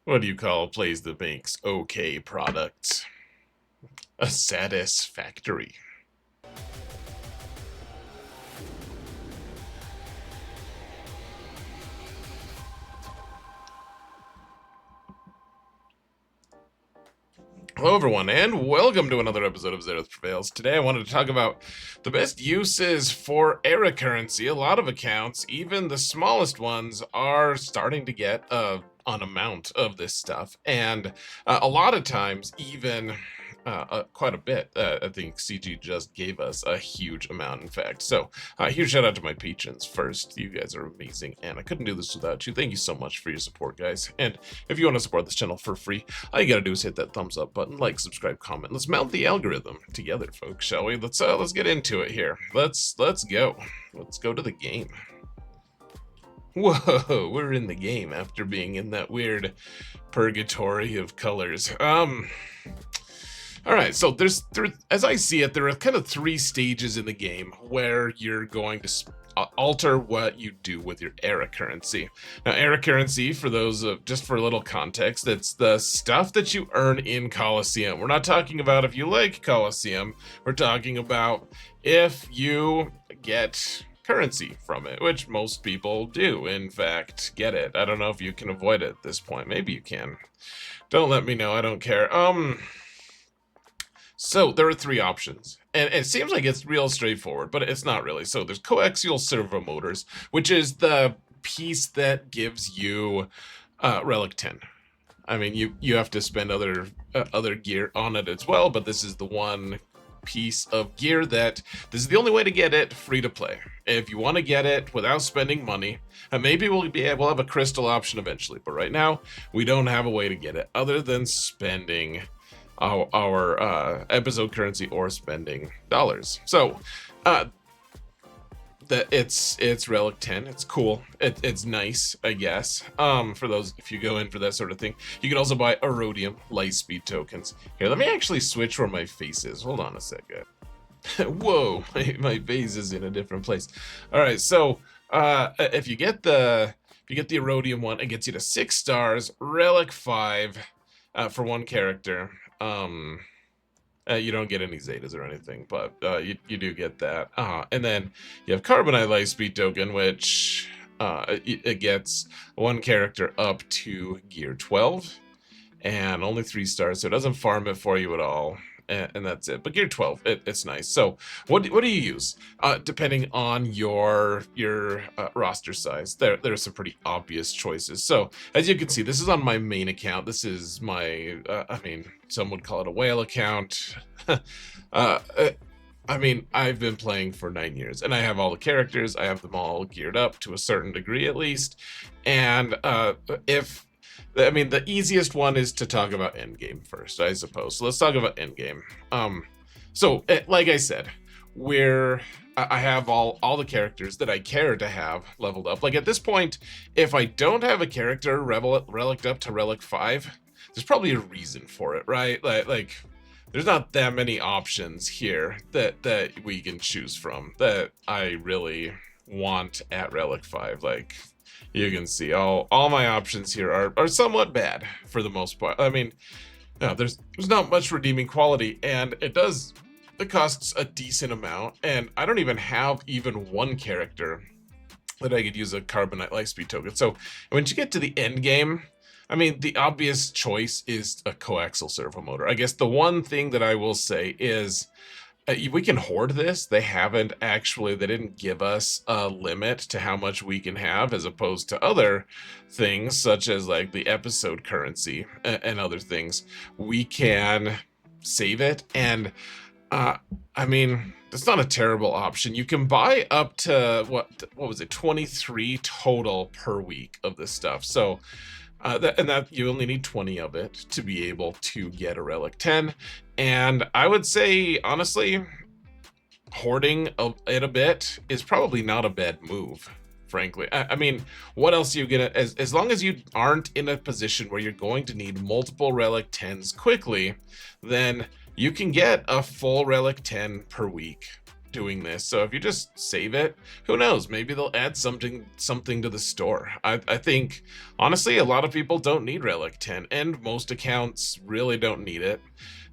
What do you call a place that makes okay products? A satisfactory. Hello everyone, and welcome to another episode of Zereth Prevails. Today I wanted to talk about the best uses for era currency. A lot of accounts, even the smallest ones, are starting to get an amount of this stuff. And a lot of times, even quite a bit. I think CG just gave us a huge amount, in fact. So, huge shout out to my patrons first. You guys are amazing, and I couldn't do this without you. Thank you so much for your support, guys. And if you want to support this channel for free, all you gotta do is hit that thumbs up button, like, subscribe, comment. Let's mount the algorithm together, folks, shall we? Let's get into it here. Let's go. Let's go to the game. Whoa, we're in the game after being in that weird purgatory of colors. All right, so as I see it, there are kind of three stages in the game where you're going to alter what you do with your era currency. Now, era currency, for those just for a little context, it's the stuff that you earn in Colosseum. We're not talking about if you like Colosseum. We're talking about if you get currency from it, which most people do, in fact, get it. I don't know if you can avoid it at this point. Maybe you can. Don't let me know. I don't care. So there are three options, and it seems like it's real straightforward, but it's not really. So there's coaxial servo motors, which is the piece that gives you Relic 10. I mean, you have to spend other gear on it as well, but this is the one piece of gear that this is the only way to get it free to play. If you want to get it without spending money, and maybe we'll have a crystal option eventually, but right now we don't have a way to get it other than spending our episode currency or spending dollars. So it's Relic 10. It's cool. It's nice, I guess. For those, if you go in for that sort of thing. You can also buy Erodium Lightspeed tokens. Here, let me actually switch where my face is. Hold on a second. Whoa, my face is in a different place. All right, so if you get the Erodium one, it gets you to 6 stars, Relic 5 for one character. You don't get any Zetas or anything, but you do get that. And then you have Carbonite Lightspeed token, which it gets one character up to gear 12, and only 3 stars, so it doesn't farm it for you at all. And that's it. But gear 12, it's nice. So what do you use? Depending on your roster size, there's some pretty obvious choices. So as you can see, this is on my main account. This is my, I mean, some would call it a whale account. I mean, I've been playing for 9 years, and I have all the characters. I have them all geared up to a certain degree, at least. And the easiest one is to talk about Endgame first, I suppose. So let's talk about Endgame. Like I said, I have all the characters that I care to have leveled up. Like at this point, if I don't have a character reliced up to Relic 5, there's probably a reason for it, right? Like there's not that many options here that we can choose from that I really want at Relic 5. Like, you can see all my options here are somewhat bad for the most part. I mean, no, there's not much redeeming quality, and it costs a decent amount, and I don't even have one character that I could use a Carbonite Lightspeed token. So when you get to the end game, I mean, the obvious choice is a coaxial servo motor. I guess the one thing that I will say is we can hoard this. They didn't give us a limit to how much we can have, as opposed to other things such as like the episode currency and other things. We can save it, and I mean, it's not a terrible option. You can buy up to what was it, 23 total per week of this stuff. So that you only need 20 of it to be able to get a Relic 10. And I would say, honestly, hoarding it a bit is probably not a bad move, frankly. I mean, what else are you gonna, as long as you aren't in a position where you're going to need multiple Relic 10s quickly, then you can get a full Relic 10 per week doing this. So if you just save it, who knows? Maybe they'll add something to the store. I think honestly, a lot of people don't need Relic 10, and most accounts really don't need it.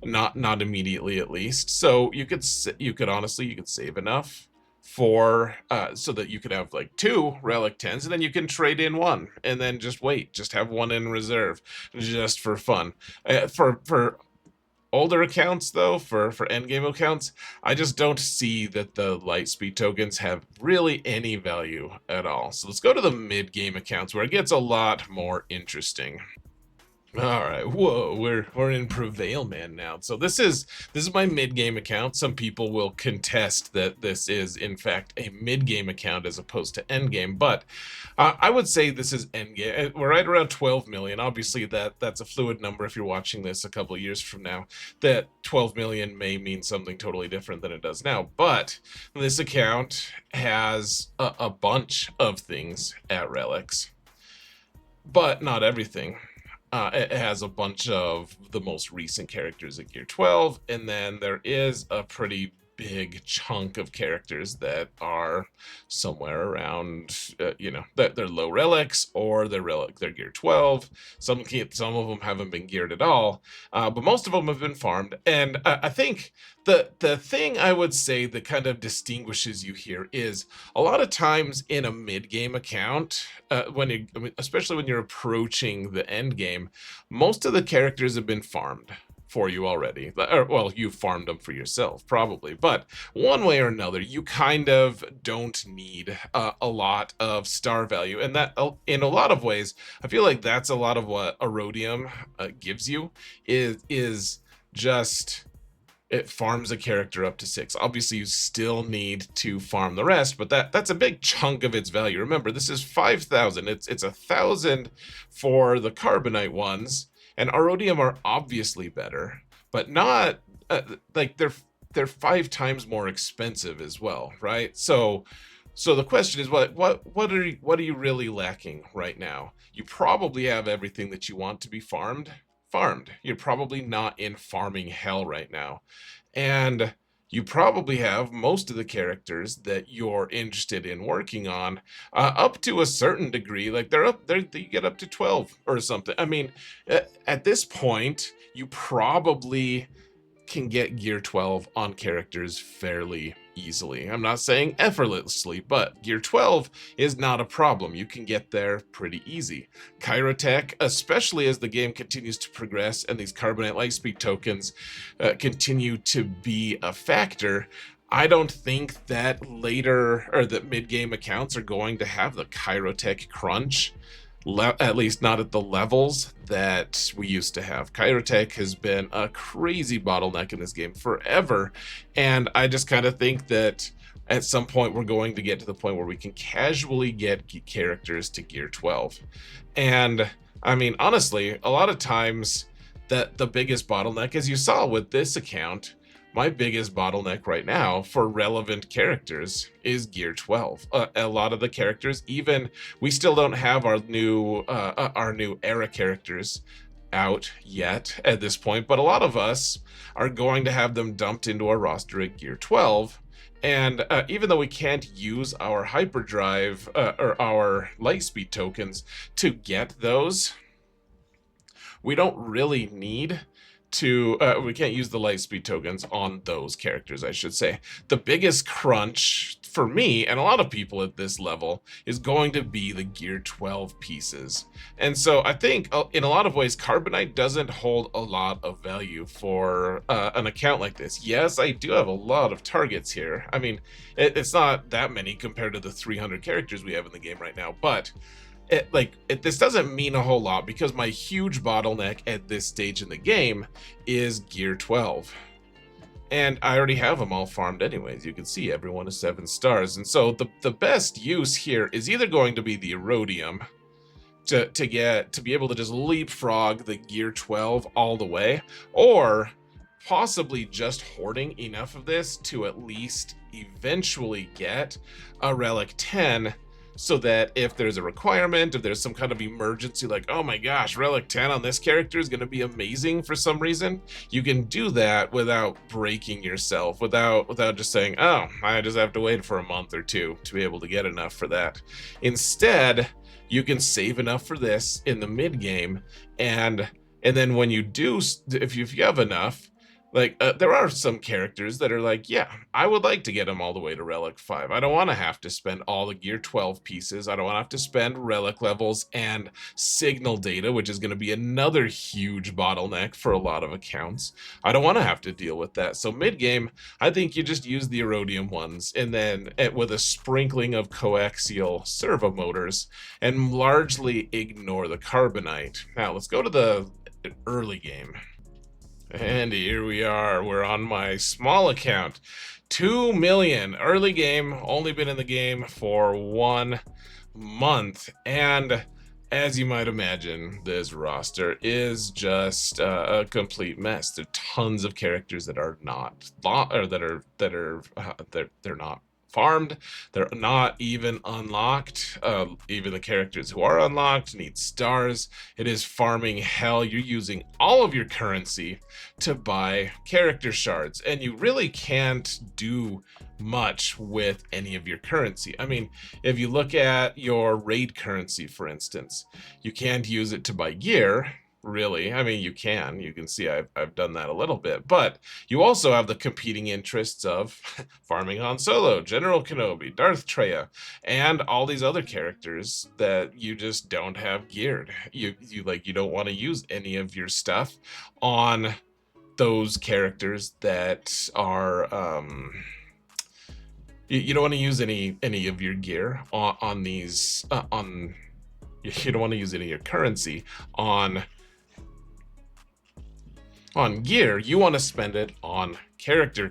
Not immediately, at least. So you could honestly, you could save enough for so that you could have like 2 Relic 10s, and then you can trade in one and then just have one in reserve just for fun. For older accounts, though, for endgame accounts, I just don't see that the Lightspeed tokens have really any value at all. So let's go to the mid-game accounts, where it gets a lot more interesting. All right, whoa, we're in Prevail Man now. So this is my mid-game account. Some people will contest that this is in fact a mid-game account as opposed to endgame, but I would say this is endgame. We're right around 12 million. Obviously, that's a fluid number. If you're watching this a couple of years from now, that 12 million may mean something totally different than it does now. But this account has a bunch of things at relics, but not everything. It has a bunch of the most recent characters at Gear 12, and then there is a pretty big chunk of characters that are somewhere around, that they're low relics, or they're Gear 12. Some of them haven't been geared at all, but most of them have been farmed. And I think the thing I would say that kind of distinguishes you here is a lot of times in a mid-game account, especially when you're approaching the end game, most of the characters have been farmed for you already. Or, well, you farmed them for yourself, probably. But one way or another, you kind of don't need a lot of star value. And that, in a lot of ways, I feel like that's a lot of what Erodium gives you, is just... it farms a character up to 6. Obviously, you still need to farm the rest, but that's a big chunk of its value. Remember, this is 5,000. It's 1,000 for the Carbonite ones, and Erodium are obviously better, but not like they're 5 times more expensive as well, right? So the question is, what are you really lacking right now? You probably have everything that you want to be farmed. You're probably not in farming hell right now, and you probably have most of the characters that you're interested in working on up to a certain degree. Like they get up to 12 or something. I mean, at this point, you probably can get Gear 12 on characters fairly easily. I'm not saying effortlessly, but Gear 12 is not a problem. You can get there pretty easy. Kyrotech, especially as the game continues to progress and these Carbonite Lightspeed tokens continue to be a factor, I don't think that mid-game accounts are going to have the Kyrotech crunch. At least not at the levels that we used to have. Kyrotech has been a crazy bottleneck in this game forever, and I just kind of think that at some point we're going to get to the point where we can casually get characters to Gear 12. And I mean, honestly, a lot of times that the biggest bottleneck, as you saw with this account, my biggest bottleneck right now for relevant characters is Gear 12. A lot of the characters, even we still don't have our new era characters out yet at this point, but a lot of us are going to have them dumped into our roster at Gear 12. And even though we can't use our hyperdrive or our lightspeed tokens to get those, we don't really need to we can't use the lightspeed tokens on those characters, I should say. The biggest crunch for me and a lot of people at this level is going to be the Gear 12 pieces. And so I think in a lot of ways Carbonite doesn't hold a lot of value for an account like this. Yes, I do have a lot of targets here. I mean, it's not that many compared to the 300 characters we have in the game right now, but this doesn't mean a whole lot because my huge bottleneck at this stage in the game is Gear 12. And I already have them all farmed anyways. You can see everyone is 7 stars. And so the best use here is either going to be the Erodium to be able to just leapfrog the Gear 12 all the way, or possibly just hoarding enough of this to at least eventually get a Relic 10 so that if there's a requirement, if there's some kind of emergency, like, oh my gosh, relic 10 on this character is going to be amazing for some reason, you can do that without breaking yourself, without just saying, oh, I just have to wait for a month or two to be able to get enough for that. Instead, you can save enough for this in the mid game, and then when you do, if you have enough, like, there are some characters that are like, yeah, I would like to get them all the way to Relic 5. I don't want to have to spend all the Gear 12 pieces. I don't want to have to spend Relic levels and signal data, which is going to be another huge bottleneck for a lot of accounts. I don't want to have to deal with that. So mid-game, I think you just use the Erodium ones, and then with a sprinkling of coaxial servo motors, and largely ignore the Carbonite. Now, let's go to the early game. And here we are. We're on my small account. 2 million. Early game. Only been in the game for 1 month. And as you might imagine, this roster is just a complete mess. There are tons of characters that are not, or they're not farmed. They're not even unlocked. Even the characters who are unlocked need stars. It is farming hell. You're using all of your currency to buy character shards, and you really can't do much with any of your currency. I mean, if you look at your raid currency, for instance, you can't use it to buy gear. Really, I mean, you can see I've done that a little bit, but you also have the competing interests of farming Han Solo, General Kenobi, Darth Treya, and all these other characters that you just don't have geared. You don't want to use any of your stuff on those characters that are you don't want to use any of your gear on these you don't want to use any of your currency on gear. You want to spend it on character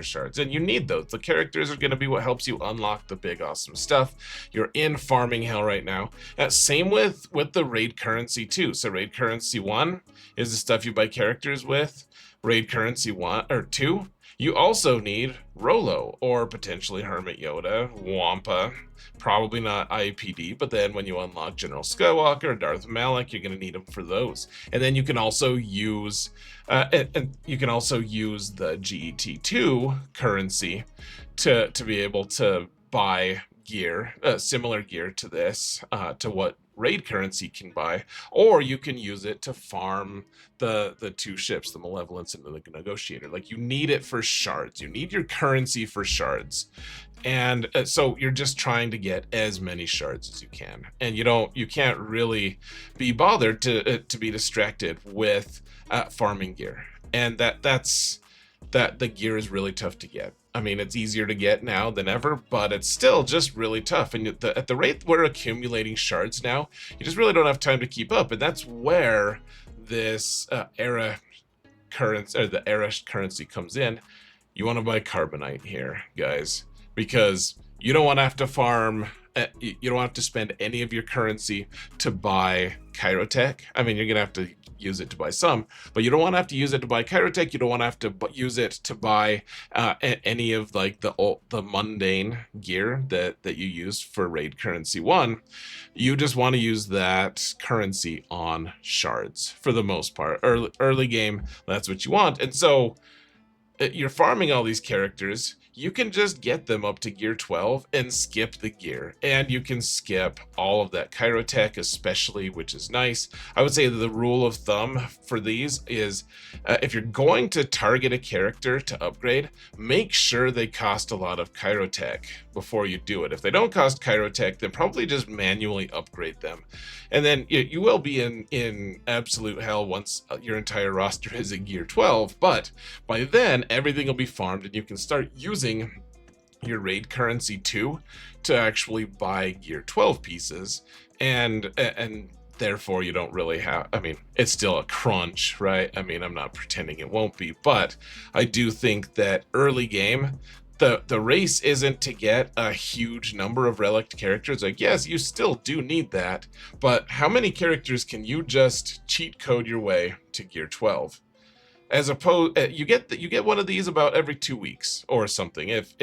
shards, and you need those. The characters are going to be what helps you unlock the big awesome stuff. You're in farming hell right now. Same with the raid currency too. So raid currency 1 is the stuff you buy characters with. Raid currency 1 or 2, you also need Rolo or potentially Hermit Yoda, Wampa, probably not IPD, but then when you unlock General Skywalker or Darth Malak, you're going to need them for those. And then you can also use the GET2 currency to be able to buy gear, similar gear to this, to what raid currency can buy, or you can use it to farm the 2 ships, the Malevolence and the Negotiator. Like, you need it for shards. You need your currency for shards, and so you're just trying to get as many shards as you can, and you can't really be bothered to be distracted with farming gear, and that the gear is really tough to get. I mean, it's easier to get now than ever, but it's still just really tough. And at the rate we're accumulating shards now, you just really don't have time to keep up. And that's where this era currency, or the era currency, comes in. You want to buy Carbonite here, guys, because you don't want to have to farm. You don't have to spend any of your currency to buy Kyrotech. I mean, you're gonna have to use it to buy some, but you don't want to have to use it to buy Kyrotech. You don't want to have to use it to buy any of like the mundane gear that you use for raid currency 1. You just want to use that currency on shards for the most part. Early game, that's what you want, and so you're farming all these characters. You can just get them up to gear 12 and skip the gear, and you can skip all of that Kyrotech especially, which is nice. I would say that the rule of thumb for these is if you're going to target a character to upgrade, make sure they cost a lot of Kyrotech before you do it. If they don't cost Kyrotech, then probably just manually upgrade them, and then you will be in absolute hell once your entire roster is in gear 12, but by then everything will be farmed and you can start using your raid currency 2 to actually buy gear 12 pieces, and therefore you don't really have, I mean, it's still a crunch, right? I mean, I'm not pretending it won't be, but I do think that early game, the race isn't to get a huge number of relic characters. Like, yes, you still do need that, but how many characters can you just cheat code your way to gear 12? As opposed, you get one of these about every 2 weeks or something. If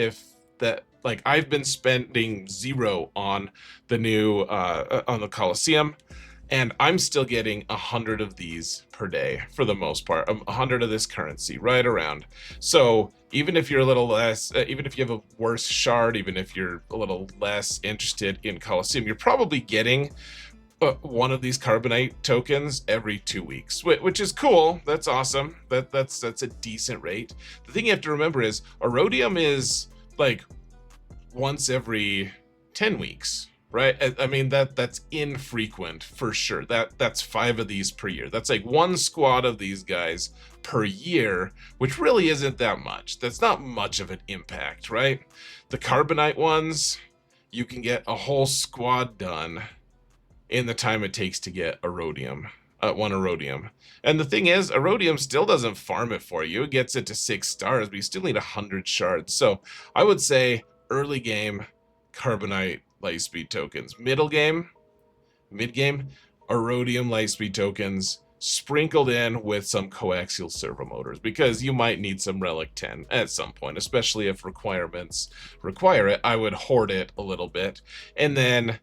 Like I've been spending 0 on the new on the Coliseum, and I'm still getting 100 of these per day for the most part. 100 of this currency right around. So even if you're a little less, even if you have a worse shard, even if you're a little less interested in Coliseum, you're probably getting one of these carbonite tokens every 2 weeks, which is cool. That's awesome. That's a decent rate. The thing you have to remember is Erodium is like once every 10 weeks, right? I mean that's infrequent for sure. That's 5 of these per year. That's like one squad of these guys per year, which really isn't that much. That's not much of an impact, right? The carbonite ones, you can get a whole squad done in the time it takes to get Erodium, one Erodium. And the thing is, Erodium still doesn't farm it for you. It gets it to 6 stars, but you still need 100 shards. So I would say early game, Carbonite Lightspeed tokens. Middle game, mid-game, Erodium Lightspeed tokens sprinkled in with some coaxial servo motors, because you might need some Relic 10 at some point, especially if requirements require it. I would hoard it a little bit. And then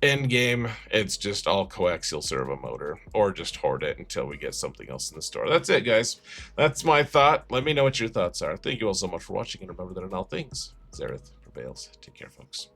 end game, it's just all coaxial servo motor, or just hoard it until we get something else in the store. That's it, guys. That's my thought. Let me know what your thoughts are. Thank you all so much for watching, and remember that in all things, Xerath prevails. Take care, folks.